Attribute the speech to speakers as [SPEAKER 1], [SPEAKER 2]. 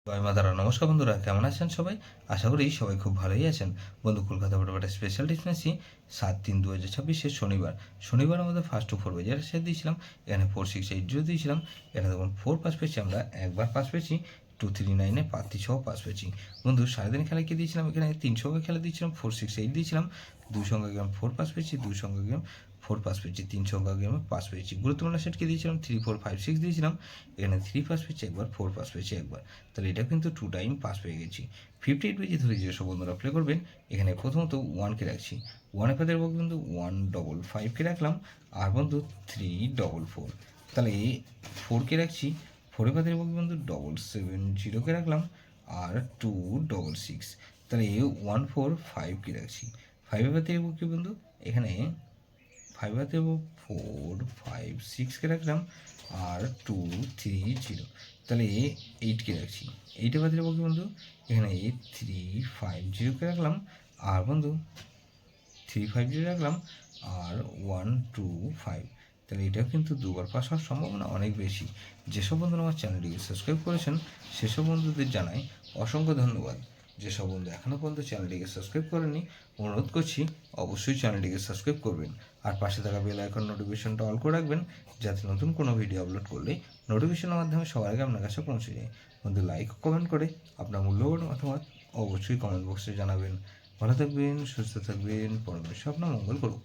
[SPEAKER 1] জয় মা তারা। নমস্কার বন্ধুরা, কেমন আছেন সবাই? আশা করি সবাই খুব ভালোই আছেন। বন্ধু, কলকাতা বড়বাটা স্পেশাল ডিসপ্যান্সি 7/3/2026 শনিবার আমাদের ফার্স্ট টু ফোর বাজারের সাথে দিয়েছিলাম। এখানে 4680 দিয়েছিলাম। এখানে দেখুন 4 পাস পেয়েছি, আমরা একবার পাস পেয়েছি। 239-এ পাতি সহ পাস পেয়েছি। বন্ধু, সারাদিন খেলা কি দিয়েছিলাম? এখানে 3 সংখ্যা খেলা দিয়েছিলাম, 468 দিয়েছিলাম। 2 সংখ্যা গেম 4 পাস পেয়েছি, 2 সংখ্যা গেম 4 পাস পেয়েছি, 3 সংখ্যা গেমে পাস পেয়েছি। গুরুত্বপূর্ণ সেটকে দিয়েছিলাম 3-4-5-6 দিয়েছিলাম। এখানে 3 পাস পেয়েছি একবার, 4 পাস পেয়েছি একবার। তাহলে এটা কিন্তু 2 টাইম পাস পেয়ে গেছি। 58 পেজে ধরে যেসব বন্ধুরা প্লে করবেন, এখানে প্রথমত 1কে রাখছি। 1 পাতে রাখবো কিন্তু 155কে রাখলাম। আর বন্ধু 344, তাহলে 4কে রাখছি। 4 পাতে রাখবো বন্ধু 770কে রাখলাম। আর 266, তাহলে 145কে রাখছি। 5 পাতে রাখবো কি বন্ধু, এখানে 5 হাতে 456কে রাখলাম। আর 230, তাহলে 8কে রাখছি। 8 বাদে রাখবো কি বন্ধু, এখানে 350কে রাখলাম। আর বন্ধু 350 রাখলাম। আর 125, তাহলে এটাও কিন্তু দুবার পাস হওয়ার সম্ভাবনা অনেক বেশি। যেসব বন্ধুরা আমার চ্যানেলটিকে সাবস্ক্রাইব করেছেন সেসব বন্ধুদের জানাই অসংখ্য ধন্যবাদ। যেসব বন্ধু এখনও পর্যন্ত চ্যানেলটিকে সাবস্ক্রাইব করেননি, অনুরোধ করছি অবশ্যই চ্যানেলটিকে সাবস্ক্রাইব করবেন। আর পাশে থাকা বেল আইকন নোটিফিকেশনটা অল করে রাখবেন, যাতে নতুন কোনো ভিডিও আপলোড করলেই নোটিফিকেশনের মাধ্যমে সবার আগে আপনার কাছে পৌঁছে যায়। বন্ধু, লাইক কমেন্ট করে আপনার মূল্যবান মতামত অবশ্যই কমেন্ট বক্সে জানাবেন। ভালো থাকবেন, সুস্থ থাকবেন, পরমেশ্বর আপনার মঙ্গল করুন।